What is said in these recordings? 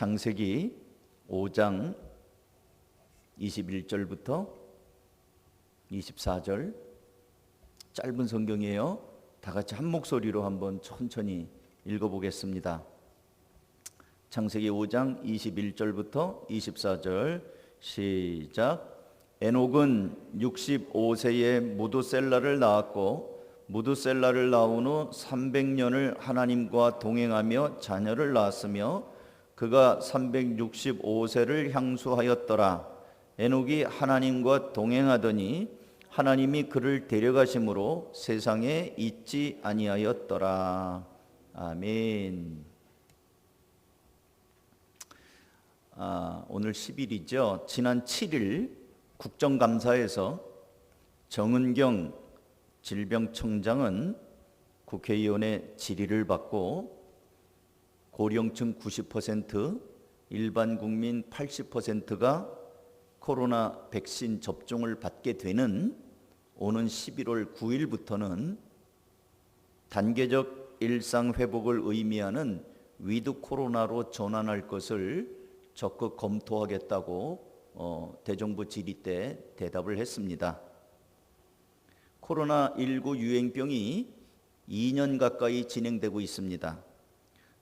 창세기 5장 21절부터 24절 짧은 성경이에요. 다 같이 한 목소리로 한번 천천히 읽어보겠습니다. 창세기 5장 21절부터 24절 시작. 에녹은 65세에 무두셀라를 낳았고 무두셀라를 낳은 후 300년을 하나님과 동행하며 자녀를 낳았으며 그가 365세를 향수하였더라. 에녹이 하나님과 동행하더니 하나님이 그를 데려가심으로 세상에 있지 아니하였더라. 아멘. 오늘 10일이죠. 지난 7일 국정감사에서 정은경 질병청장은 국회의원의 질의를 받고 고령층 90%, 일반 국민 80%가 코로나 백신 접종을 받게 되는 오는 11월 9일부터는 단계적 일상 회복을 의미하는 위드 코로나로 전환할 것을 적극 검토하겠다고 대정부 질의 때 대답을 했습니다. 코로나19 유행병이 2년 가까이 진행되고 있습니다.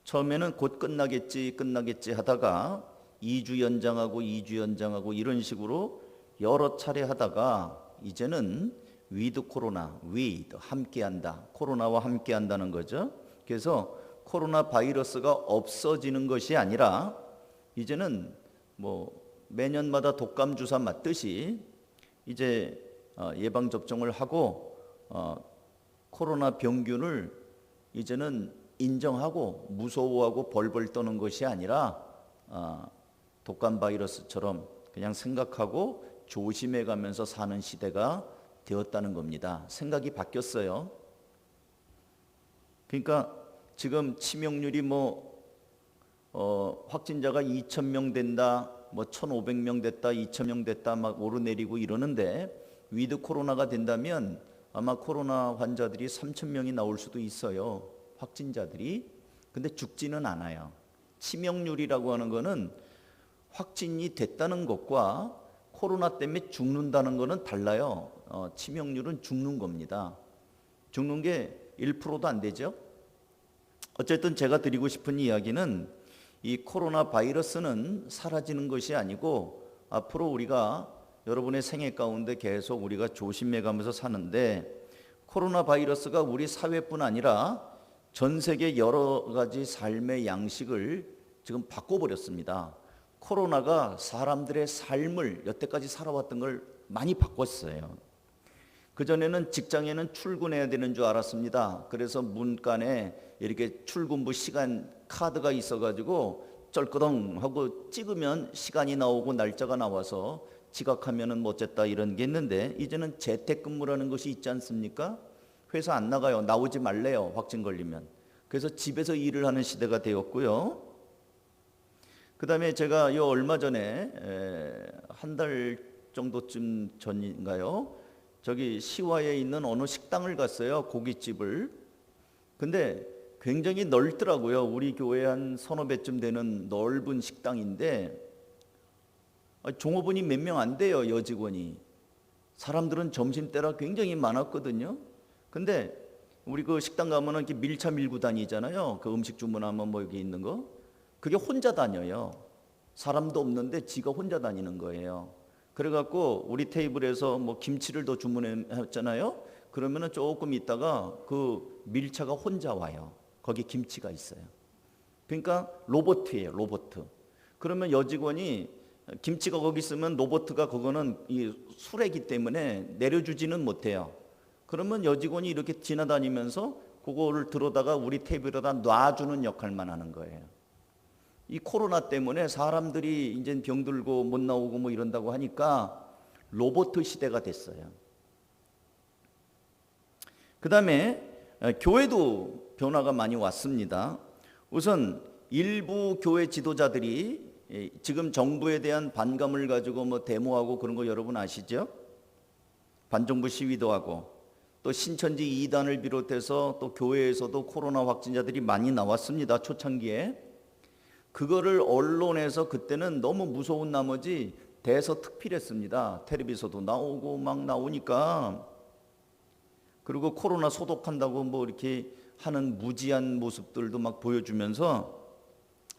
처음에는 곧 끝나겠지 하다가 2주 연장하고 이런 식으로 여러 차례 하다가 이제는 위드 코로나, 함께한다. 코로나와 함께한다는 거죠. 그래서 코로나 바이러스가 없어지는 것이 아니라 이제는 매년마다 독감 주사 맞듯이 이제 예방 접종을 하고 코로나 병균을 이제는 인정하고 무서워하고 벌벌 떠는 것이 아니라 독감 바이러스처럼 그냥 생각하고 조심해 가면서 사는 시대가 되었다는 겁니다. 생각이 바뀌었어요. 그러니까 지금 치명률이 확진자가 2,000명 된다, 1,500명 됐다, 2,000명 됐다 막 오르내리고 이러는데 위드 코로나가 된다면 아마 코로나 환자들이 3,000명이 나올 수도 있어요. 확진자들이. 근데 죽지는 않아요. 치명률이라고 하는 거는 확진이 됐다는 것과 코로나 때문에 죽는다는 거는 달라요. 치명률은 죽는 겁니다. 죽는 게 1%도 안 되죠. 어쨌든 제가 드리고 싶은 이야기는 이 코로나 바이러스는 사라지는 것이 아니고 앞으로 우리가 여러분의 생애 가운데 계속 우리가 조심해 가면서 사는데 코로나 바이러스가 우리 사회뿐 아니라 전 세계 여러 가지 삶의 양식을 지금 바꿔버렸습니다. 코로나가 사람들의 삶을 여태까지 살아왔던 걸 많이 바꿨어요. 그전에는 직장에는 출근해야 되는 줄 알았습니다. 그래서 문간에 이렇게 출근부 시간 카드가 있어가지고 쩔끄덩 하고 찍으면 시간이 나오고 날짜가 나와서 지각하면은 어쨌다 이런 게 있는데 이제는 재택근무라는 것이 있지 않습니까? 회사 안 나가요. 나오지 말래요. 확진 걸리면. 그래서 집에서 일을 하는 시대가 되었고요. 그 다음에 제가 얼마 전에 한 달 정도쯤 전인가요? 저기 시와에 있는 어느 식당을 갔어요. 고깃집을. 근데 굉장히 넓더라고요. 우리 교회 한 서너 배쯤 되는 넓은 식당인데 종업원이 몇 명 안 돼요. 여직원이. 사람들은 점심때라 굉장히 많았거든요. 근데 우리 그 식당 가면은 이렇게 밀차 밀고 다니잖아요. 그 음식 주문하면 여기 있는 거. 그게 혼자 다녀요. 사람도 없는데 지가 혼자 다니는 거예요. 그래갖고 우리 테이블에서 김치를 더 주문했잖아요. 그러면은 조금 있다가 그 밀차가 혼자 와요. 거기 김치가 있어요. 그러니까 로봇이에요. 로봇. 그러면 여직원이 김치가 거기 있으면 로봇가 그거는 이 수레기 때문에 내려주지는 못해요. 그러면 여직원이 이렇게 지나다니면서 그거를 들어다가 우리 테이블에다 놔주는 역할만 하는 거예요. 이 코로나 때문에 사람들이 이제 병들고 못 나오고 이런다고 하니까 로봇 시대가 됐어요. 그 다음에 교회도 변화가 많이 왔습니다. 우선 일부 교회 지도자들이 지금 정부에 대한 반감을 가지고 데모하고 그런 거 여러분 아시죠? 반정부 시위도 하고 또 신천지 이단을 비롯해서 또 교회에서도 코로나 확진자들이 많이 나왔습니다. 초창기에. 그거를 언론에서 그때는 너무 무서운 나머지 대서특필했습니다. 텔레비에서도 나오고 막 나오니까. 그리고 코로나 소독한다고 뭐 이렇게 하는 무지한 모습들도 막 보여주면서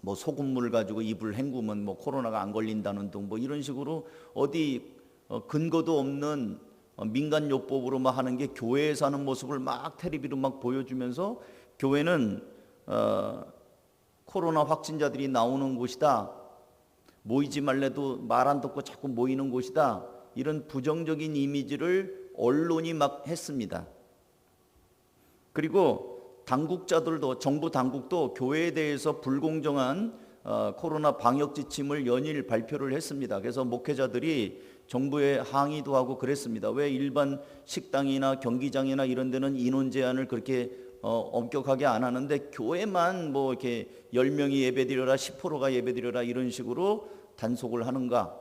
뭐 소금물 가지고 입을 헹구면 뭐 코로나가 안 걸린다는 등 뭐 이런 식으로 어디 근거도 없는 민간요법으로 막 하는 게 교회에서 하는 모습을 막 텔레비로 막 보여주면서 교회는 코로나 확진자들이 나오는 곳이다. 모이지 말래도 말 안 듣고 자꾸 모이는 곳이다. 이런 부정적인 이미지를 언론이 막 했습니다. 그리고 당국자들도 정부 당국도 교회에 대해서 불공정한 코로나 방역 지침을 연일 발표를 했습니다. 그래서 목회자들이 정부에 항의도 하고 그랬습니다. 왜 일반 식당이나 경기장이나 이런 데는 인원 제한을 그렇게 엄격하게 안 하는데 교회만 뭐 이렇게 10명이 예배드려라 10%가 예배드려라 이런 식으로 단속을 하는가.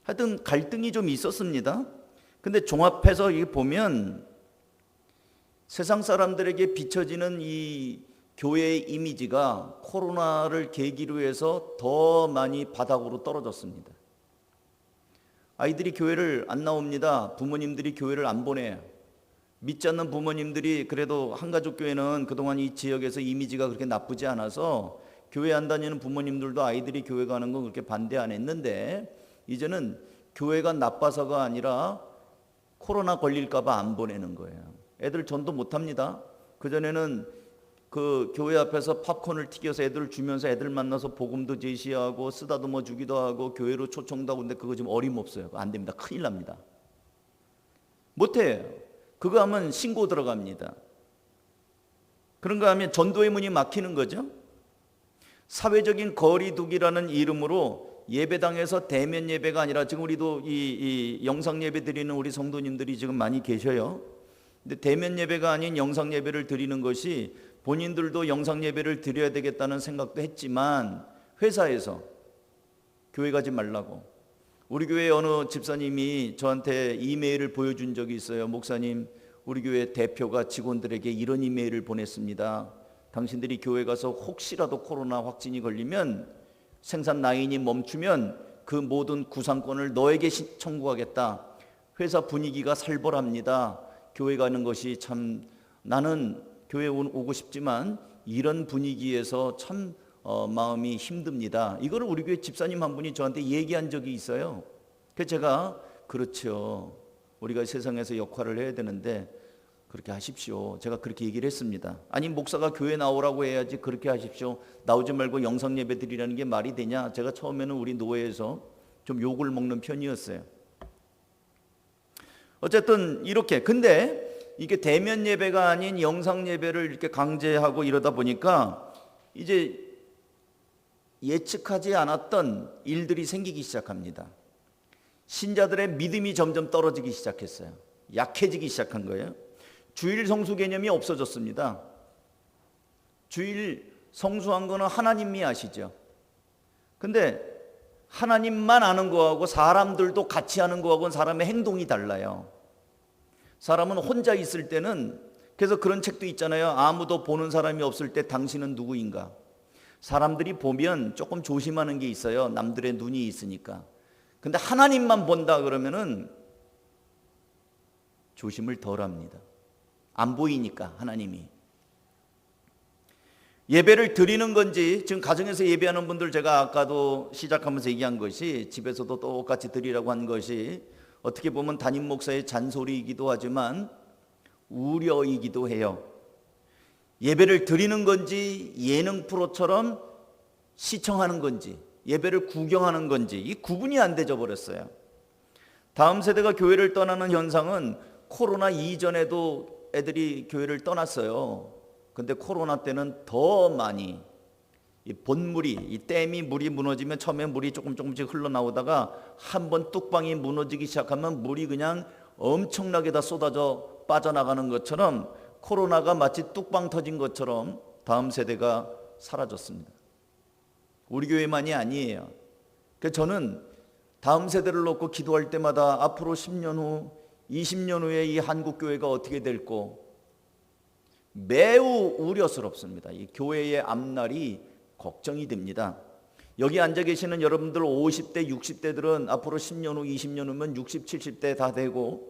하여튼 갈등이 좀 있었습니다. 근데 종합해서 이게 보면 세상 사람들에게 비춰지는 이 교회의 이미지가 코로나를 계기로 해서 더 많이 바닥으로 떨어졌습니다. 아이들이 교회를 안 나옵니다. 부모님들이 교회를 안 보내요. 믿지 않는 부모님들이 그래도 한가족 교회는 그동안 이 지역에서 이미지가 그렇게 나쁘지 않아서 교회 안 다니는 부모님들도 아이들이 교회 가는 건 그렇게 반대 안 했는데 이제는 교회가 나빠서가 아니라 코로나 걸릴까 봐 안 보내는 거예요. 애들 전도 못 합니다. 그전에는 그 교회 앞에서 팝콘을 튀겨서 애들 주면서 애들 만나서 복음도 제시하고 쓰다듬어 주기도 하고 교회로 초청도 하고 근데 그거 지금 어림없어요. 안 됩니다. 큰일 납니다. 못 해요. 그거 하면 신고 들어갑니다. 그런가 하면 전도의 문이 막히는 거죠. 사회적인 거리두기라는 이름으로 예배당에서 대면 예배가 아니라 지금 우리도 이 영상 예배 드리는 우리 성도님들이 지금 많이 계셔요. 근데 대면 예배가 아닌 영상 예배를 드리는 것이 본인들도 영상 예배를 드려야 되겠다는 생각도 했지만 회사에서 교회 가지 말라고 우리 교회 어느 집사님이 저한테 이메일을 보여준 적이 있어요. 목사님, 우리 교회 대표가 직원들에게 이런 이메일을 보냈습니다. 당신들이 교회 가서 혹시라도 코로나 확진이 걸리면 생산 라인이 멈추면 그 모든 구상권을 너에게 청구하겠다. 회사 분위기가 살벌합니다. 교회 가는 것이 참 나는 교회 오고 싶지만 이런 분위기에서 참 마음이 힘듭니다. 이거를 우리 교회 집사님 한 분이 저한테 얘기한 적이 있어요. 그래서 제가 그렇죠. 우리가 세상에서 역할을 해야 되는데 그렇게 하십시오. 제가 그렇게 얘기를 했습니다. 아니 목사가 교회 나오라고 해야지 그렇게 하십시오. 나오지 말고 영상 예배 드리라는 게 말이 되냐. 제가 처음에는 우리 노회에서 좀 욕을 먹는 편이었어요. 어쨌든 이렇게 근데 이게 대면 예배가 아닌 영상 예배를 이렇게 강제하고 이러다 보니까 이제 예측하지 않았던 일들이 생기기 시작합니다. 신자들의 믿음이 점점 떨어지기 시작했어요. 약해지기 시작한 거예요. 주일 성수 개념이 없어졌습니다. 주일 성수한 거는 하나님이 아시죠. 근데 하나님만 아는 거하고 사람들도 같이 하는 거하고는 사람의 행동이 달라요. 사람은 혼자 있을 때는 그래서 그런 책도 있잖아요. 아무도 보는 사람이 없을 때 당신은 누구인가. 사람들이 보면 조금 조심하는 게 있어요. 남들의 눈이 있으니까. 근데 하나님만 본다 그러면은 조심을 덜 합니다. 안 보이니까 하나님이. 예배를 드리는 건지 지금 가정에서 예배하는 분들 제가 아까도 시작하면서 얘기한 것이 집에서도 똑같이 드리라고 한 것이 어떻게 보면 담임 목사의 잔소리이기도 하지만 우려이기도 해요. 예배를 드리는 건지 예능 프로처럼 시청하는 건지 예배를 구경하는 건지 이 구분이 안 되져 버렸어요. 다음 세대가 교회를 떠나는 현상은 코로나 이전에도 애들이 교회를 떠났어요. 근데 코로나 때는 더 많이 이 본물이 이 댐이 물이 무너지면 처음에 물이 조금씩 흘러나오다가 한번 뚝방이 무너지기 시작하면 물이 그냥 엄청나게 다 쏟아져 빠져나가는 것처럼 코로나가 마치 뚝방 터진 것처럼 다음 세대가 사라졌습니다. 우리 교회만이 아니에요. 그래서 저는 다음 세대를 놓고 기도할 때마다 앞으로 10년 후 20년 후에 이 한국 교회가 어떻게 될고 매우 우려스럽습니다. 이 교회의 앞날이 걱정이 됩니다. 여기 앉아 계시는 여러분들 50대, 60대들은 앞으로 10년 후, 20년 후면 60, 70대 다 되고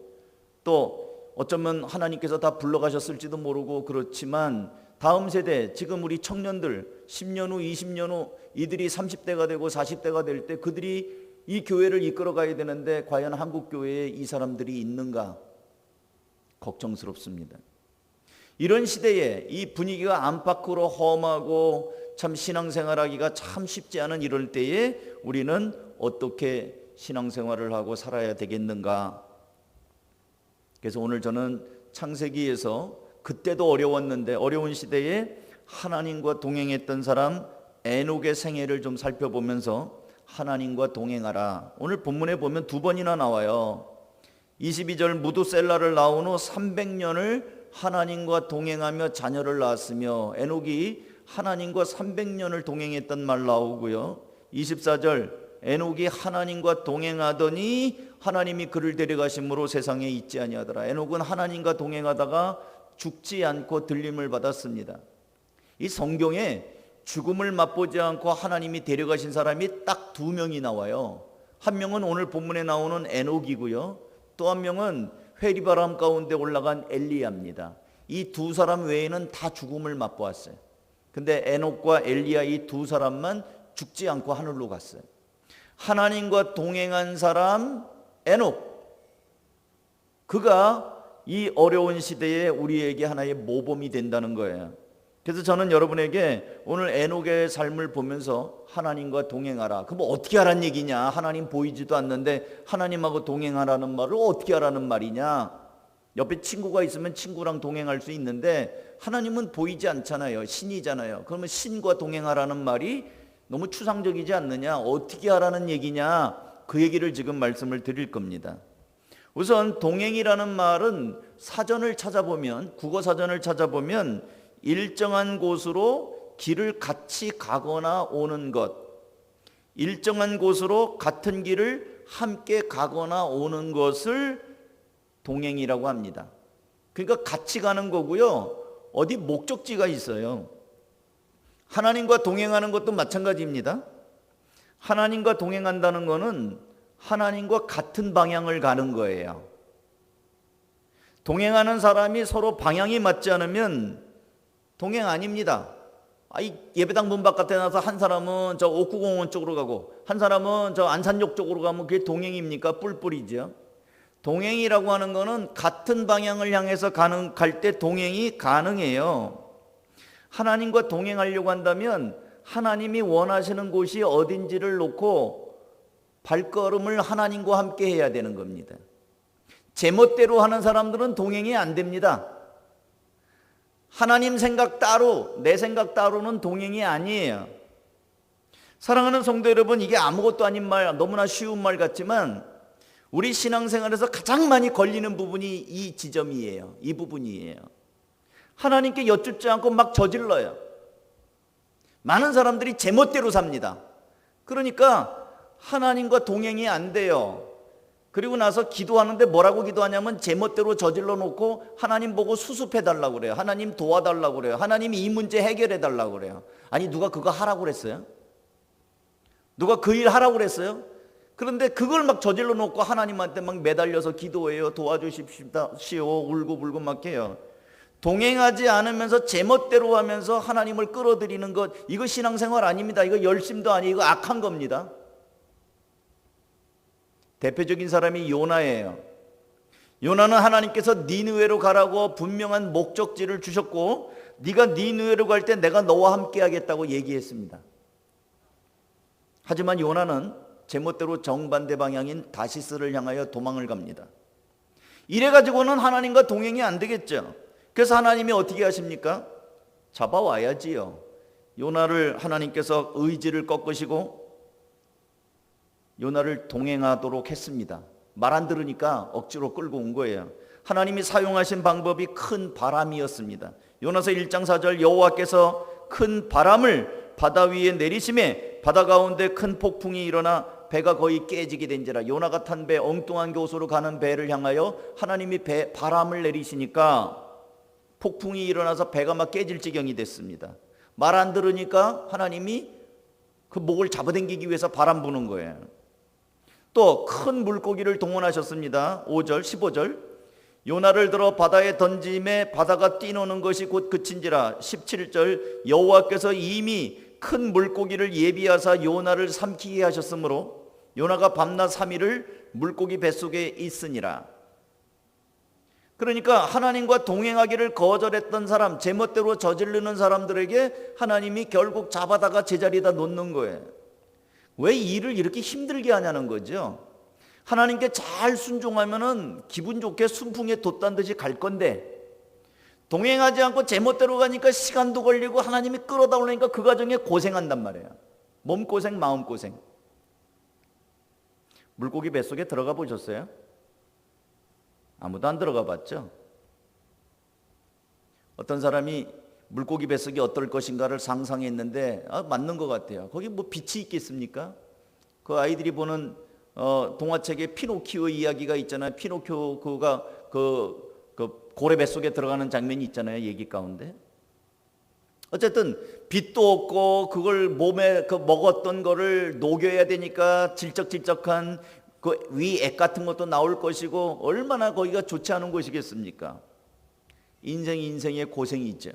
또 어쩌면 하나님께서 다 불러가셨을지도 모르고 그렇지만 다음 세대, 지금 우리 청년들 10년 후, 20년 후 이들이 30대가 되고 40대가 될 때 그들이 이 교회를 이끌어 가야 되는데 과연 한국 교회에 이 사람들이 있는가 걱정스럽습니다. 이런 시대에 이 분위기가 안팎으로 험하고 참 신앙생활하기가 참 쉽지 않은 이럴 때에 우리는 어떻게 신앙생활을 하고 살아야 되겠는가? 그래서 오늘 저는 창세기에서 그때도 어려웠는데 어려운 시대에 하나님과 동행했던 사람 에녹의 생애를 좀 살펴보면서 하나님과 동행하라. 오늘 본문에 보면 두 번이나 나와요. 22절 무두셀라를 낳은 후 300년을 하나님과 동행하며 자녀를 낳았으며 에녹이 하나님과 300년을 동행했던 말 나오고요. 24절 에녹이 하나님과 동행하더니 하나님이 그를 데려가심으로 세상에 있지 아니하더라. 에녹은 하나님과 동행하다가 죽지 않고 들림을 받았습니다. 이 성경에 죽음을 맛보지 않고 하나님이 데려가신 사람이 딱 두 명이 나와요. 한 명은 오늘 본문에 나오는 에녹이고요. 또 한 명은 회리바람 가운데 올라간 엘리야입니다. 이 두 사람 외에는 다 죽음을 맛보았어요. 근데 에녹과 엘리야 이 두 사람만 죽지 않고 하늘로 갔어요. 하나님과 동행한 사람 에녹, 그가 이 어려운 시대에 우리에게 하나의 모범이 된다는 거예요. 그래서 저는 여러분에게 오늘 에녹의 삶을 보면서 하나님과 동행하라. 그럼 어떻게 하라는 얘기냐? 하나님 보이지도 않는데 하나님하고 동행하라는 말을 어떻게 하라는 말이냐? 옆에 친구가 있으면 친구랑 동행할 수 있는데 하나님은 보이지 않잖아요. 신이잖아요. 그러면 신과 동행하라는 말이 너무 추상적이지 않느냐? 어떻게 하라는 얘기냐? 그 얘기를 지금 말씀을 드릴 겁니다. 우선 동행이라는 말은 사전을 찾아보면, 국어 사전을 찾아보면 일정한 곳으로 길을 같이 가거나 오는 것, 일정한 곳으로 같은 길을 함께 가거나 오는 것을 동행이라고 합니다. 그러니까 같이 가는 거고요. 어디 목적지가 있어요. 하나님과 동행하는 것도 마찬가지입니다. 하나님과 동행한다는 것은 하나님과 같은 방향을 가는 거예요. 동행하는 사람이 서로 방향이 맞지 않으면 동행 아닙니다. 예배당 문 바깥에 나서 한 사람은 저 옥구공원 쪽으로 가고 한 사람은 저 안산역 쪽으로 가면 그게 동행입니까? 뿔뿔이죠. 동행이라고 하는 거는 같은 방향을 향해서 갈 때 동행이 가능해요. 하나님과 동행하려고 한다면 하나님이 원하시는 곳이 어딘지를 놓고 발걸음을 하나님과 함께 해야 되는 겁니다. 제멋대로 하는 사람들은 동행이 안 됩니다. 하나님 생각 따로, 내 생각 따로는 동행이 아니에요. 사랑하는 성도 여러분, 이게 아무것도 아닌 말, 너무나 쉬운 말 같지만 우리 신앙생활에서 가장 많이 걸리는 부분이 이 지점이에요. 이 부분이에요. 하나님께 여쭙지 않고 막 저질러요. 많은 사람들이 제멋대로 삽니다. 그러니까 하나님과 동행이 안 돼요. 그리고 나서 기도하는데 뭐라고 기도하냐면 제멋대로 저질러 놓고 하나님 보고 수습해 달라고 그래요. 하나님 도와달라고 그래요. 하나님이 이 문제 해결해 달라고 그래요. 아니 누가 그거 하라고 그랬어요? 누가 그 일 하라고 그랬어요? 그런데 그걸 막 저질러 놓고 하나님한테 막 매달려서 기도해요. 도와주십시오. 울고불고 막 해요. 동행하지 않으면서 제멋대로 하면서 하나님을 끌어들이는 것, 이거 신앙생활 아닙니다. 이거 열심도 아니에요. 이거 악한 겁니다. 대표적인 사람이 요나예요. 요나는 하나님께서 니느웨로 가라고 분명한 목적지를 주셨고 네가 니느웨로 갈 때 내가 너와 함께 하겠다고 얘기했습니다. 하지만 요나는 제멋대로 정반대 방향인 다시스를 향하여 도망을 갑니다. 이래가지고는 하나님과 동행이 안 되겠죠. 그래서 하나님이 어떻게 하십니까? 잡아와야지요. 요나를 하나님께서 의지를 꺾으시고 요나를 동행하도록 했습니다. 말 안 들으니까 억지로 끌고 온 거예요. 하나님이 사용하신 방법이 큰 바람이었습니다. 요나서 1장 4절 여호와께서 큰 바람을 바다 위에 내리심에 바다 가운데 큰 폭풍이 일어나 배가 거의 깨지게 된지라. 요나가 탄 배, 엉뚱한 곳으로 가는 배를 향하여 하나님이 바람을 내리시니까 폭풍이 일어나서 배가 막 깨질 지경이 됐습니다. 말 안 들으니까 하나님이 그 목을 잡아당기기 위해서 바람 부는 거예요. 또 큰 물고기를 동원하셨습니다. 5절 15절 요나를 들어 바다에 던짐에 바다가 뛰노는 것이 곧 그친지라. 17절 여호와께서 이미 큰 물고기를 예비하사 요나를 삼키게 하셨으므로 요나가 밤낮 3일을 물고기 뱃속에 있으니라. 그러니까 하나님과 동행하기를 거절했던 사람, 제멋대로 저지르는 사람들에게 하나님이 결국 잡아다가 제자리에다 놓는 거예요. 왜 일을 이렇게 힘들게 하냐는 거죠. 하나님께 잘 순종하면은 기분 좋게 순풍에 돛단 듯이 갈 건데, 동행하지 않고 제멋대로 가니까 시간도 걸리고 하나님이 끌어다 오니까 그 과정에 고생한단 말이에요. 몸고생, 마음고생. 물고기 뱃속에 들어가 보셨어요? 아무도 안 들어가 봤죠? 어떤 사람이 물고기 뱃속이 어떨 것인가를 상상했는데 맞는 것 같아요. 거기 뭐 빛이 있겠습니까? 그 아이들이 보는 동화책에 피노키오 이야기가 있잖아요. 피노키오가 그 고래 뱃속에 들어가는 장면이 있잖아요. 얘기 가운데. 어쨌든 빛도 없고 그걸 몸에 먹었던 거를 녹여야 되니까 질적질적한 그 위액 같은 것도 나올 것이고 얼마나 거기가 좋지 않은 곳이겠습니까? 인생의 고생이 있죠.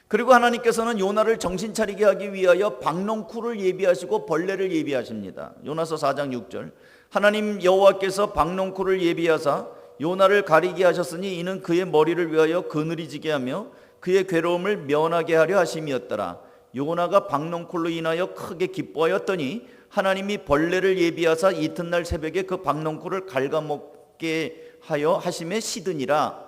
그리고 하나님께서는 요나를 정신 차리게 하기 위하여 박농쿨을 예비하시고 벌레를 예비하십니다. 요나서 4장 6절 하나님 여호와께서 박농쿨을 예비하사 요나를 가리게 하셨으니 이는 그의 머리를 위하여 그늘이 지게 하며 그의 괴로움을 면하게 하려 하심이었더라. 요나가 박농쿨로 인하여 크게 기뻐하였더니 하나님이 벌레를 예비하사 이튿날 새벽에 그 박농쿨을 갉아먹게 하여 하심에 시드니라.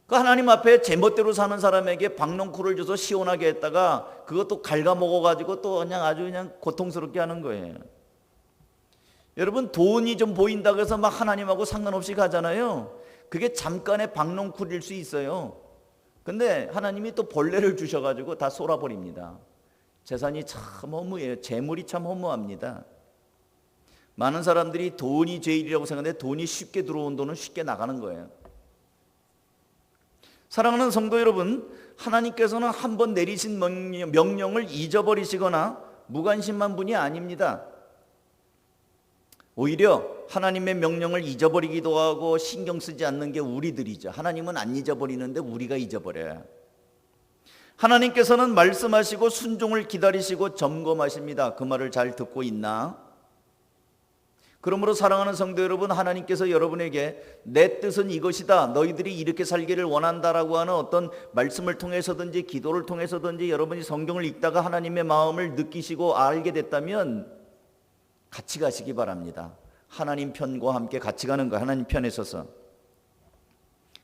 그 하나님 앞에 제멋대로 사는 사람에게 박농쿨을 줘서 시원하게 했다가 그것도 갉아먹어가지고 또 아주 그냥 고통스럽게 하는 거예요. 여러분, 돈이 좀 보인다고 해서 막 하나님하고 상관없이 가잖아요. 그게 잠깐의 박농쿨일 수 있어요. 근데 하나님이 또 벌레를 주셔가지고 다 쏟아버립니다. 재산이 참 허무해요. 재물이 참 허무합니다. 많은 사람들이 돈이 죄일이라고 생각하는데 돈이 쉽게 들어온 돈은 쉽게 나가는 거예요. 사랑하는 성도 여러분, 하나님께서는 한번 내리신 명령을 잊어버리시거나 무관심한 분이 아닙니다. 오히려 하나님의 명령을 잊어버리기도 하고 신경 쓰지 않는 게 우리들이죠. 하나님은 안 잊어버리는데 우리가 잊어버려요. 하나님께서는 말씀하시고 순종을 기다리시고 점검하십니다. 그 말을 잘 듣고 있나? 그러므로 사랑하는 성도 여러분, 하나님께서 여러분에게 내 뜻은 이것이다, 너희들이 이렇게 살기를 원한다라고 하는 어떤 말씀을 통해서든지 기도를 통해서든지 여러분이 성경을 읽다가 하나님의 마음을 느끼시고 알게 됐다면 같이 가시기 바랍니다. 하나님 편과 함께 같이 가는 거예요. 하나님 편에 서서.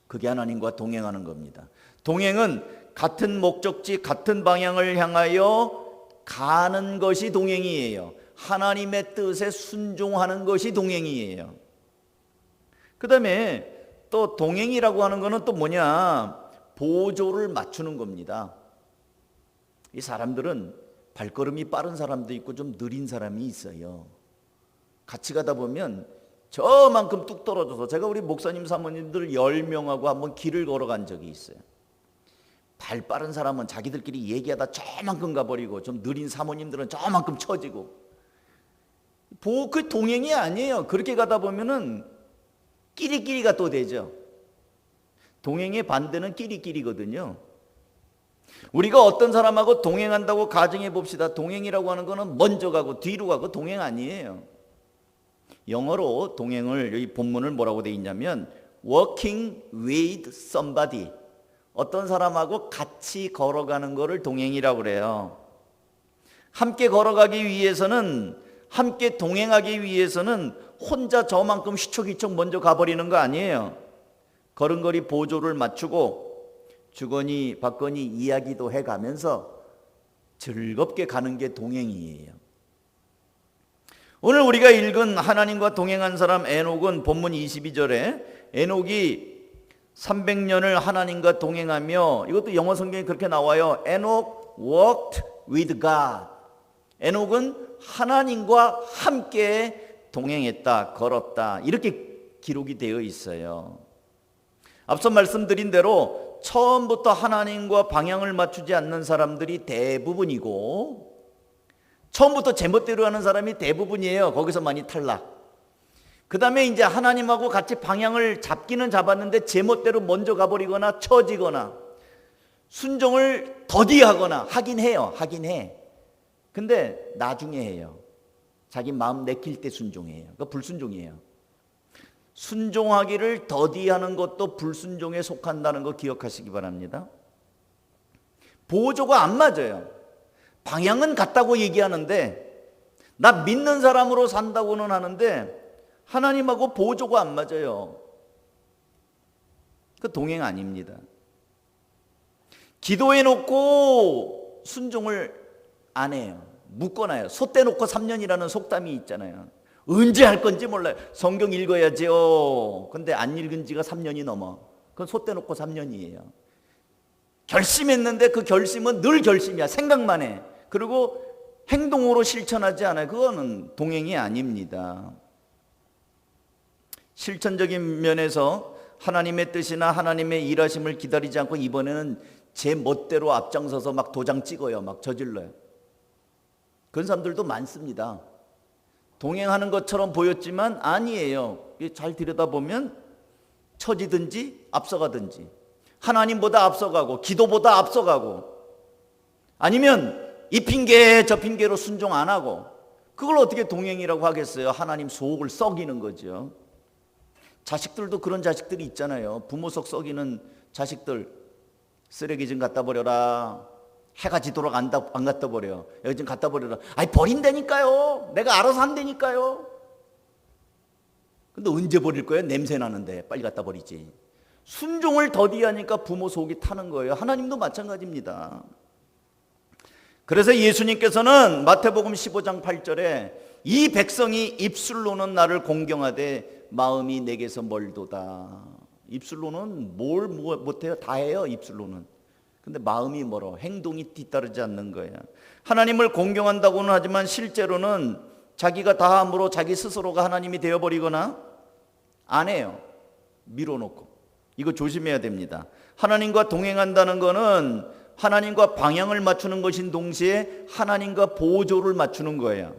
그게 하나님과 동행하는 겁니다. 동행은 같은 목적지, 같은 방향을 향하여 가는 것이 동행이에요. 하나님의 뜻에 순종하는 것이 동행이에요. 그 다음에 또 동행이라고 하는 것은 또 뭐냐? 보조를 맞추는 겁니다. 이 사람들은 발걸음이 빠른 사람도 있고 좀 느린 사람이 있어요. 같이 가다 보면 저만큼 뚝 떨어져서, 제가 우리 목사님 사모님들 10명하고 한번 길을 걸어간 적이 있어요. 발 빠른 사람은 자기들끼리 얘기하다 저만큼 가버리고 좀 느린 사모님들은 저만큼 처지고, 그 동행이 아니에요. 그렇게 가다 보면은 끼리끼리가 또 되죠. 동행의 반대는 끼리끼리거든요. 우리가 어떤 사람하고 동행한다고 가정해 봅시다. 동행이라고 하는 거는 먼저 가고 뒤로 가고 동행 아니에요. 영어로 동행을, 여기 본문을 뭐라고 돼 있냐면 walking with somebody, 어떤 사람하고 같이 걸어가는 거를 동행이라고 그래요. 함께 걸어가기 위해서는, 함께 동행하기 위해서는 혼자 저만큼 휘척휘척 먼저 가버리는 거 아니에요. 걸음걸이 보조를 맞추고 주거니 받거니 이야기도 해가면서 즐겁게 가는 게 동행이에요. 오늘 우리가 읽은 하나님과 동행한 사람 에녹은 본문 22절에 에녹이 300년을 하나님과 동행하며, 이것도 영어 성경에 그렇게 나와요. 에녹 walked with God. 에녹은 하나님과 함께 동행했다, 걸었다, 이렇게 기록이 되어 있어요. 앞서 말씀드린 대로 처음부터 하나님과 방향을 맞추지 않는 사람들이 대부분이고, 처음부터 제멋대로 하는 사람이 대부분이에요. 거기서 많이 탈락. 그 다음에 이제 하나님하고 같이 방향을 잡기는 잡았는데 제멋대로 먼저 가버리거나 처지거나 순종을 더디하거나 하긴 해요. 하긴 해. 근데 나중에 해요. 자기 마음 내킬 때 순종해요. 그거 불순종이에요. 순종하기를 더디하는 것도 불순종에 속한다는 거 기억하시기 바랍니다. 보조가 안 맞아요. 방향은 같다고 얘기하는데, 나 믿는 사람으로 산다고는 하는데 하나님하고 보조가 안 맞아요. 그 동행 아닙니다. 기도해 놓고 순종을 안 해요. 묶어놔요. 솥대 놓고 3년이라는 속담이 있잖아요. 언제 할 건지 몰라요. 성경 읽어야지요. 근데 안 읽은 지가 3년이 넘어. 그건 솥대 놓고 3년이에요. 결심했는데 그 결심은 늘 결심이야. 생각만 해. 그리고 행동으로 실천하지 않아요. 그거는 동행이 아닙니다. 실천적인 면에서 하나님의 뜻이나 하나님의 일하심을 기다리지 않고 이번에는 제 멋대로 앞장서서 막 도장 찍어요. 막 저질러요. 그런 사람들도 많습니다. 동행하는 것처럼 보였지만 아니에요. 잘 들여다보면 처지든지 앞서가든지, 하나님보다 앞서가고 기도보다 앞서가고, 아니면 이 핑계 저 핑계로 순종 안 하고, 그걸 어떻게 동행이라고 하겠어요? 하나님 속을 썩이는 거죠. 자식들도 그런 자식들이 있잖아요. 부모 속 썩이는 자식들, 쓰레기 좀 갖다 버려라. 해가 지도록 안 갖다 버려. 여기 좀 갖다 버려라. 아니 버린다니까요. 내가 알아서 한다니까요. 근데 언제 버릴 거예요? 냄새 나는데 빨리 갖다 버리지. 순종을 더디하니까 부모 속이 타는 거예요. 하나님도 마찬가지입니다. 그래서 예수님께서는 마태복음 15장 8절에 이 백성이 입술로는 나를 공경하되 마음이 내게서 멀도다. 입술로는 뭘 못해요? 다 해요. 입술로는. 근데 마음이 멀어. 행동이 뒤따르지 않는 거예요. 하나님을 공경한다고는 하지만 실제로는 자기가 다 함으로 자기 스스로가 하나님이 되어버리거나 안 해요. 밀어놓고. 이거 조심해야 됩니다. 하나님과 동행한다는 거는 하나님과 방향을 맞추는 것인 동시에 하나님과 보조를 맞추는 거예요.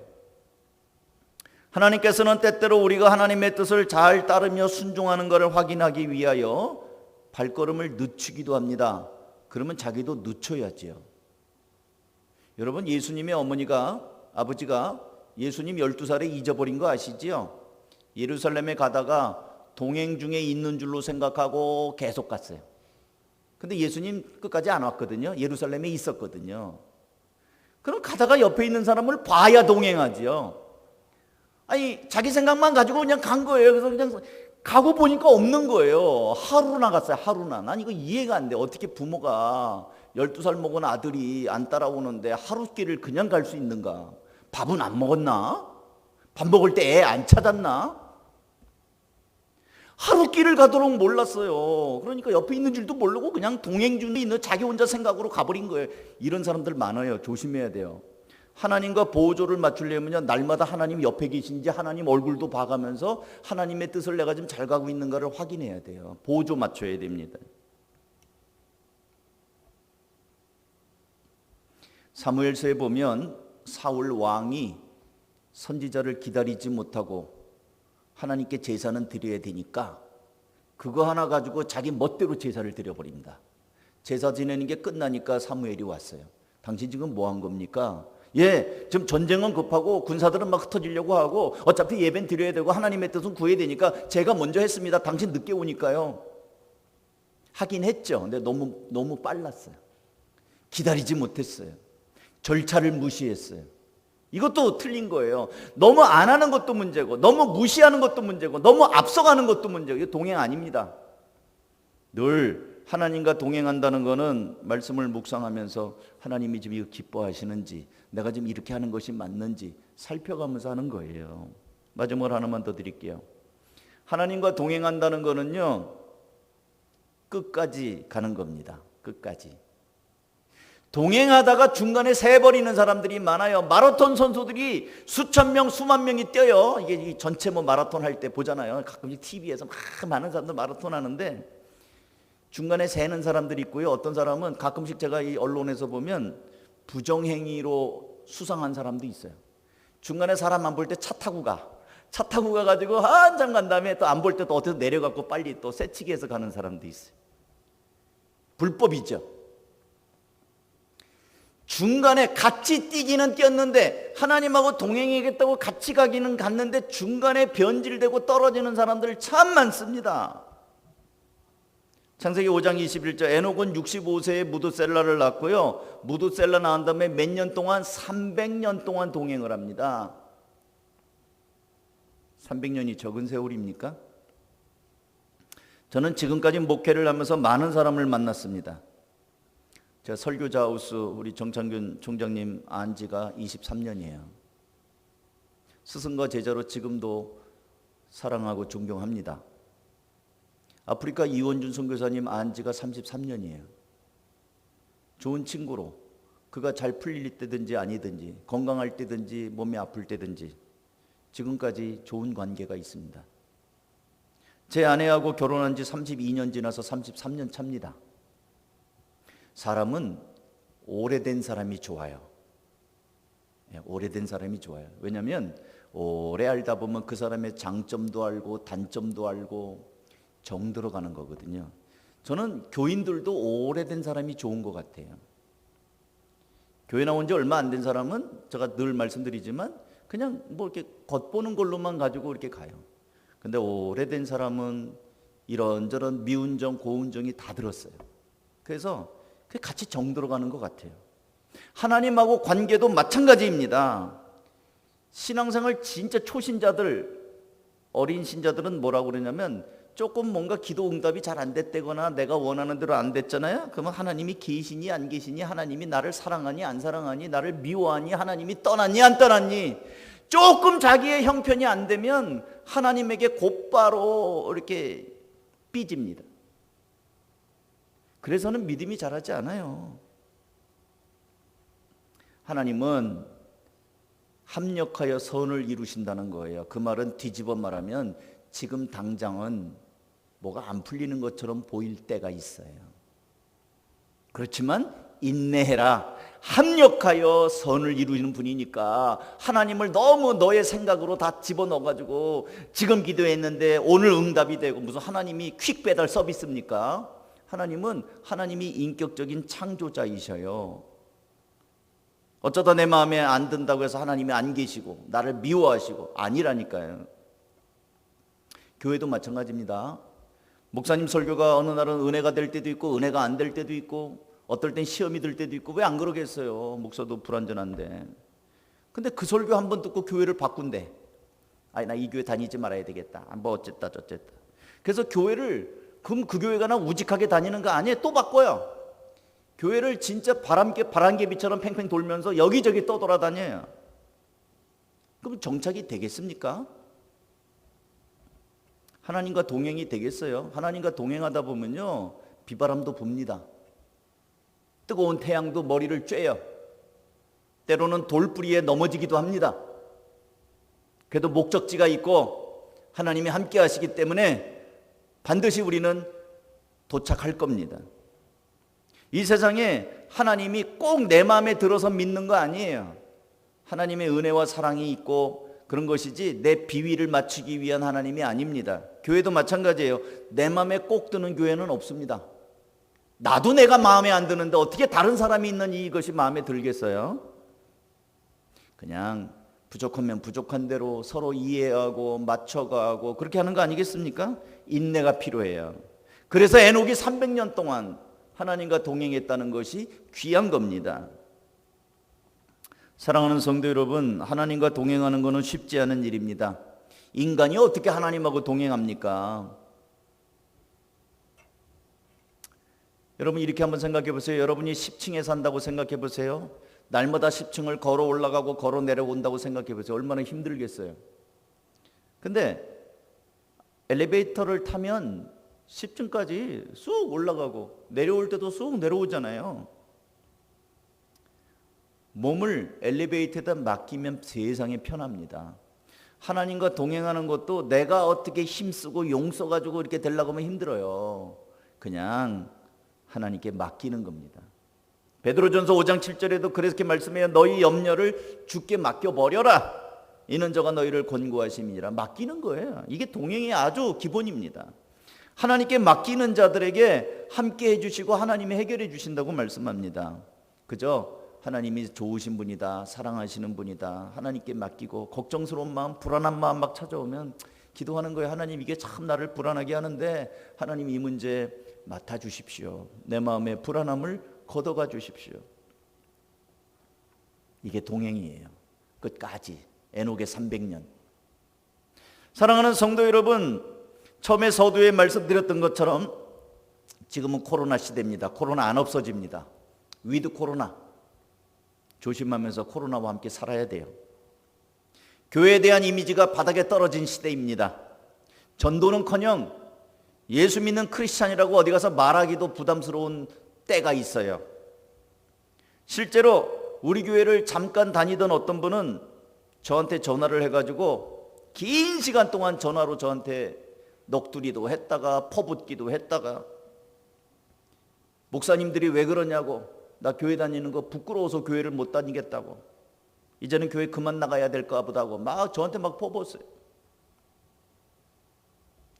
하나님께서는 때때로 우리가 하나님의 뜻을 잘 따르며 순종하는 것을 확인하기 위하여 발걸음을 늦추기도 합니다. 그러면 자기도 늦춰야지요. 여러분, 예수님의 아버지가 예수님 12살에 잊어버린 거 아시지요? 예루살렘에 가다가 동행 중에 있는 줄로 생각하고 계속 갔어요. 근데 예수님 끝까지 안 왔거든요. 예루살렘에 있었거든요. 그럼 가다가 옆에 있는 사람을 봐야 동행하지요. 아니, 자기 생각만 가지고 그냥 간 거예요. 그래서 그냥 가고 보니까 없는 거예요. 하루나 갔어요. 하루나. 난 이거 이해가 안 돼. 어떻게 부모가 12살 먹은 아들이 안 따라오는데 하루길을 그냥 갈 수 있는가? 밥은 안 먹었나? 밥 먹을 때 애 안 찾았나? 하루길을 가도록 몰랐어요. 그러니까 옆에 있는 줄도 모르고 그냥 동행 중에 있는 자기 혼자 생각으로 가버린 거예요. 이런 사람들 많아요. 조심해야 돼요. 하나님과 보조를 맞추려면요, 날마다 하나님 옆에 계신지 하나님 얼굴도 봐가면서 하나님의 뜻을 내가 좀 잘 가고 있는가를 확인해야 돼요. 보조 맞춰야 됩니다. 사무엘서에 보면 사울 왕이 선지자를 기다리지 못하고 하나님께 제사는 드려야 되니까 그거 하나 가지고 자기 멋대로 제사를 드려버립니다. 제사 지내는 게 끝나니까 사무엘이 왔어요. 당신 지금 뭐 한 겁니까? 지금 전쟁은 급하고 군사들은 막 흩어지려고 하고 어차피 예배는 드려야 되고 하나님의 뜻은 구해야 되니까 제가 먼저 했습니다. 당신 늦게 오니까요. 하긴 했죠. 근데 너무 빨랐어요. 기다리지 못했어요. 절차를 무시했어요. 이것도 틀린 거예요. 너무 안 하는 것도 문제고, 너무 무시하는 것도 문제고, 너무 앞서가는 것도 문제고, 이거 동행 아닙니다. 늘 하나님과 동행한다는 것은 말씀을 묵상하면서 하나님이 지금 이거 기뻐하시는지, 내가 지금 이렇게 하는 것이 맞는지 살펴가면서 하는 거예요. 마지막으로 하나만 더 드릴게요. 하나님과 동행한다는 것은요, 끝까지 가는 겁니다. 끝까지. 동행하다가 중간에 새버리는 사람들이 많아요. 마라톤 선수들이 수천 명, 수만 명이 뛰어요. 이게 전체 마라톤 할 때 보잖아요. 가끔씩 TV에서 막 많은 사람들 마라톤 하는데 중간에 새는 사람들이 있고요. 어떤 사람은 가끔씩 제가 이 언론에서 보면 부정행위로 수상한 사람도 있어요. 중간에 사람 안 볼 때 차 타고 가. 차 타고 가가지고 한참 간 다음에 또 안 볼 때 또 어디서 내려갖고 빨리 또 새치기해서 가는 사람도 있어요. 불법이죠. 중간에 같이 뛰기는 뛰었는데 하나님하고 동행하겠다고 같이 가기는 갔는데 중간에 변질되고 떨어지는 사람들 참 많습니다. 창세기 5장 21절 에녹은 65세에 무두셀라를 낳고요. 무두셀라 낳은 다음에 몇 년 동안 300년 동안 동행을 합니다. 300년이 적은 세월입니까? 저는 지금까지 목회를 하면서 많은 사람을 만났습니다. 제가 설교자 하우스 우리 정창균 총장님 안 지가 23년이에요. 스승과 제자로 지금도 사랑하고 존경합니다. 아프리카 이원준 선교사님 안 지가 33년이에요. 좋은 친구로 그가 잘 풀릴 때든지 아니든지 건강할 때든지 몸이 아플 때든지 지금까지 좋은 관계가 있습니다. 제 아내하고 결혼한 지 32년 지나서 33년 차입니다. 사람은 오래된 사람이 좋아요. 오래된 사람이 좋아요. 왜냐하면 오래 알다 보면 그 사람의 장점도 알고 단점도 알고 정들어 가는 거거든요. 저는 교인들도 오래된 사람이 좋은 것 같아요. 교회 나온 지 얼마 안 된 사람은 제가 늘 말씀드리지만 그냥 뭐 이렇게 겉보는 걸로만 가지고 이렇게 가요. 근데 오래된 사람은 이런저런 미운정 고운정이 다 들었어요. 그래서 같이 정들어 가는 것 같아요. 하나님하고 관계도 마찬가지입니다. 신앙생활 진짜 초신자들, 어린 신자들은 뭐라고 그러냐면 조금 뭔가 기도 응답이 잘 안 됐다거나 내가 원하는 대로 안 됐잖아요. 그러면 하나님이 계시니 안 계시니, 하나님이 나를 사랑하니 안 사랑하니, 나를 미워하니, 하나님이 떠났니 안 떠났니, 조금 자기의 형편이 안 되면 하나님에게 곧바로 이렇게 삐집니다. 그래서는 믿음이 자라지 않아요. 하나님은 합력하여 선을 이루신다는 거예요. 그 말은 뒤집어 말하면 지금 당장은 뭐가 안 풀리는 것처럼 보일 때가 있어요. 그렇지만 인내해라. 합력하여 선을 이루는 분이니까 하나님을 너무 너의 생각으로 다 집어넣어가지고 지금 기도했는데 오늘 응답이 되고 무슨 하나님이 퀵 배달 서비스입니까? 하나님은 하나님이 인격적인 창조자이셔요. 어쩌다 내 마음에 안 든다고 해서 하나님이 안 계시고 나를 미워하시고 아니라니까요. 교회도 마찬가지입니다. 목사님 설교가 어느 날은 은혜가 될 때도 있고 은혜가 안 될 때도 있고 어떨 땐 시험이 들 때도 있고 왜 안 그러겠어요? 목사도 불완전한데. 근데 그 설교 한 번 듣고 교회를 바꾼대. 아니 나 이 교회 다니지 말아야 되겠다. 뭐 어쨌다 저쨌다. 그래서 교회를 그럼 그 교회가 나 우직하게 다니는 거 아니에요? 또 바꿔요. 교회를 진짜 바람개비처럼 팽팽 돌면서 여기저기 떠돌아다녀요. 그럼 정착이 되겠습니까? 하나님과 동행이 되겠어요? 하나님과 동행하다 보면요 비바람도 붑니다. 뜨거운 태양도 머리를 쬐요. 때로는 돌뿌리에 넘어지기도 합니다. 그래도 목적지가 있고 하나님이 함께 하시기 때문에 반드시 우리는 도착할 겁니다. 이 세상에 하나님이 꼭 내 마음에 들어서 믿는 거 아니에요. 하나님의 은혜와 사랑이 있고 그런 것이지 내 비위를 맞추기 위한 하나님이 아닙니다. 교회도 마찬가지예요. 내 마음에 꼭 드는 교회는 없습니다. 나도 내가 마음에 안 드는데 어떻게 다른 사람이 있는 이것이 마음에 들겠어요? 그냥 부족하면 부족한 대로 서로 이해하고 맞춰가고 그렇게 하는 거 아니겠습니까? 인내가 필요해요. 그래서 에녹이 300년 동안 하나님과 동행했다는 것이 귀한 겁니다. 사랑하는 성도 여러분, 하나님과 동행하는 것은 쉽지 않은 일입니다. 인간이 어떻게 하나님하고 동행합니까? 여러분 이렇게 한번 생각해 보세요. 여러분이 10층에 산다고 생각해 보세요. 날마다 10층을 걸어 올라가고 걸어 내려온다고 생각해 보세요. 얼마나 힘들겠어요. 근데 엘리베이터를 타면 10층까지 쑥 올라가고 내려올 때도 쑥 내려오잖아요. 몸을 엘리베이터에다 맡기면 세상이 편합니다. 하나님과 동행하는 것도 내가 어떻게 힘쓰고 용 써가지고 이렇게 되려고 하면 힘들어요. 그냥 하나님께 맡기는 겁니다. 베드로전서 5장 7절에도 그렇게 말씀해요. 너희 염려를 주께 맡겨버려라. 이는 저가 너희를 권고하심이니라. 맡기는 거예요. 이게 동행의 아주 기본입니다. 하나님께 맡기는 자들에게 함께 해주시고 하나님이 해결해 주신다고 말씀합니다. 그죠? 하나님이 좋으신 분이다, 사랑하시는 분이다, 하나님께 맡기고 걱정스러운 마음, 불안한 마음 막 찾아오면 기도하는 거예요. 하나님, 이게 참 나를 불안하게 하는데 하나님 이 문제 맡아주십시오. 내 마음의 불안함을 걷어가 주십시오. 이게 동행이에요. 끝까지. 에녹의 300년. 사랑하는 성도 여러분, 처음에 서두에 말씀드렸던 것처럼 지금은 코로나 시대입니다. 코로나 안 없어집니다. 위드 코로나. 조심하면서 코로나와 함께 살아야 돼요. 교회에 대한 이미지가 바닥에 떨어진 시대입니다. 전도는커녕 예수 믿는 크리스찬이라고 어디 가서 말하기도 부담스러운 때가 있어요. 실제로 우리 교회를 잠깐 다니던 어떤 분은 저한테 전화를 해가지고 긴 시간 동안 전화로 저한테 넋두리도 했다가 퍼붓기도 했다가, 목사님들이 왜 그러냐고, 나 교회 다니는 거 부끄러워서 교회를 못 다니겠다고, 이제는 교회 그만 나가야 될까 보다고 막 저한테 막 퍼붓었어요.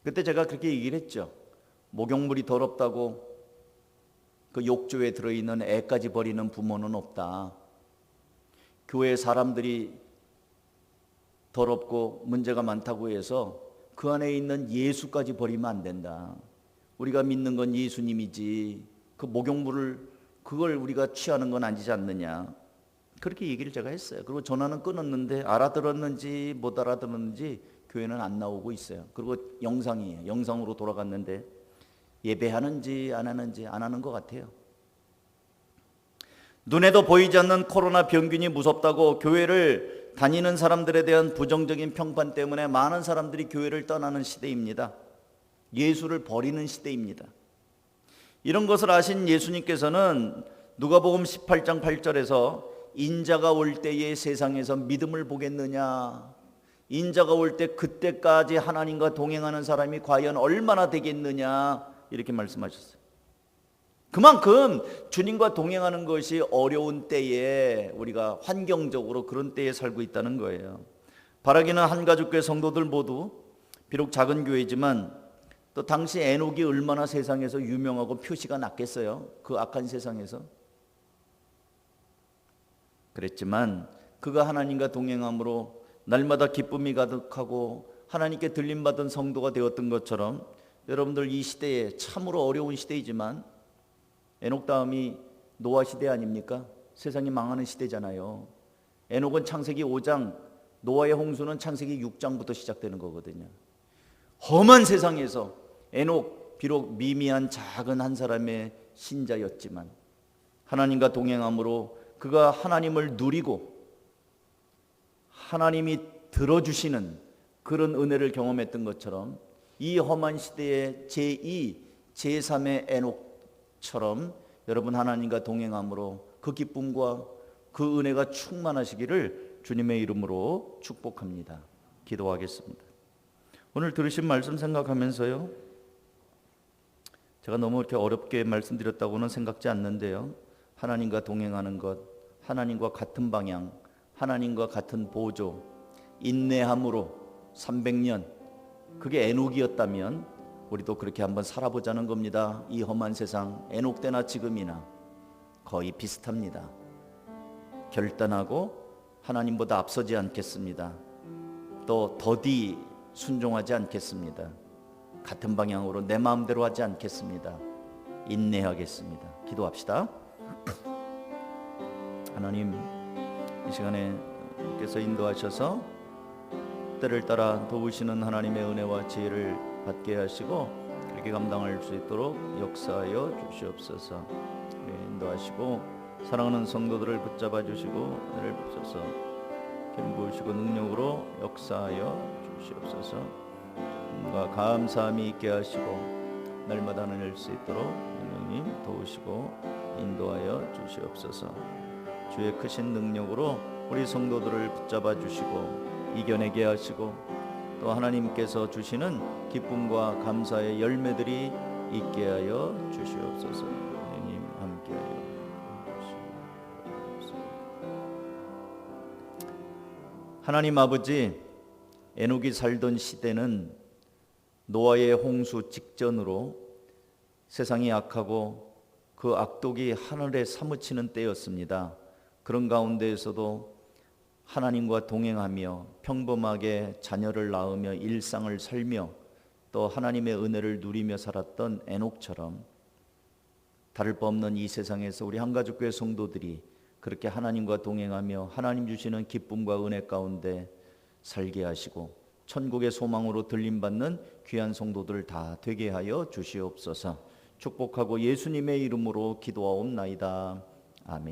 그때 제가 그렇게 얘기를 했죠. 목욕물이 더럽다고 그 욕조에 들어있는 애까지 버리는 부모는 없다. 교회 사람들이 더럽고 문제가 많다고 해서 그 안에 있는 예수까지 버리면 안 된다. 우리가 믿는 건 예수님이지 그 목욕물을 그걸 우리가 취하는 건 아니지 않느냐. 그렇게 얘기를 제가 했어요. 그리고 전화는 끊었는데 알아들었는지 못 알아들었는지 교회는 안 나오고 있어요. 그리고 영상이에요. 영상으로 돌아갔는데 예배하는지 안 하는지 안 하는 것 같아요. 눈에도 보이지 않는 코로나 병균이 무섭다고 교회를 다니는 사람들에 대한 부정적인 평판 때문에 많은 사람들이 교회를 떠나는 시대입니다. 예수를 버리는 시대입니다. 이런 것을 아신 예수님께서는 누가복음 18장 8절에서 인자가 올 때에 세상에서 믿음을 보겠느냐, 인자가 올 때 그때까지 하나님과 동행하는 사람이 과연 얼마나 되겠느냐, 이렇게 말씀하셨어요. 그만큼 주님과 동행하는 것이 어려운 때에 우리가 환경적으로 그런 때에 살고 있다는 거예요. 바라기는 한가족교회 성도들 모두 비록 작은 교회지만 또 당시 에녹이 얼마나 세상에서 유명하고 표시가 났겠어요. 그 악한 세상에서. 그랬지만 그가 하나님과 동행함으로 날마다 기쁨이 가득하고 하나님께 들림받은 성도가 되었던 것처럼 여러분들 이 시대에 참으로 어려운 시대이지만 에녹 다음이 노아 시대 아닙니까? 세상이 망하는 시대잖아요. 에녹은 창세기 5장, 노아의 홍수는 창세기 6장부터 시작되는 거거든요. 험한 세상에서 에녹 비록 미미한 작은 한 사람의 신자였지만 하나님과 동행함으로 그가 하나님을 누리고 하나님이 들어주시는 그런 은혜를 경험했던 것처럼 이 험한 시대의 제2, 제3의 에녹처럼 여러분 하나님과 동행함으로 그 기쁨과 그 은혜가 충만하시기를 주님의 이름으로 축복합니다. 기도하겠습니다. 오늘 들으신 말씀 생각하면서요, 제가 너무 이렇게 어렵게 말씀드렸다고는 생각지 않는데요, 하나님과 동행하는 것, 하나님과 같은 방향, 하나님과 같은 보조, 인내함으로 300년, 그게 에녹이었다면 우리도 그렇게 한번 살아보자는 겁니다. 이 험한 세상, 에녹 때나 지금이나 거의 비슷합니다. 결단하고 하나님보다 앞서지 않겠습니다. 또 더디 순종하지 않겠습니다. 같은 방향으로 내 마음대로 하지 않겠습니다. 인내하겠습니다. 기도합시다. 하나님, 이 시간에 께서 인도하셔서 때를 따라 도우시는 하나님의 은혜와 지혜를 받게 하시고 그렇게 감당할 수 있도록 역사하여 주시옵소서. 인도하시고 사랑하는 성도들을 붙잡아 주시고 은혜를 주셔서 기름 부으시고 능력으로 역사하여 주시옵소서. 과 감사함이 있게 하시고 날마다 누릴 수 있도록 하나님 도우시고 인도하여 주시옵소서. 주의 크신 능력으로 우리 성도들을 붙잡아 주시고 이겨내게 하시고 또 하나님께서 주시는 기쁨과 감사의 열매들이 있게 하여 주시옵소서. 주님 함께하여 주시옵소서. 하나님 아버지, 에녹이 살던 시대는 노아의 홍수 직전으로 세상이 악하고 그 악독이 하늘에 사무치는 때였습니다. 그런 가운데에서도 하나님과 동행하며 평범하게 자녀를 낳으며 일상을 살며 또 하나님의 은혜를 누리며 살았던 에녹처럼 다를 바 없는 이 세상에서 우리 한가족교회 성도들이 그렇게 하나님과 동행하며 하나님 주시는 기쁨과 은혜 가운데 살게 하시고 천국의 소망으로 들림받는 귀한 성도들 다 되게 하여 주시옵소서. 축복하고 예수님의 이름으로 기도하옵나이다. 아멘.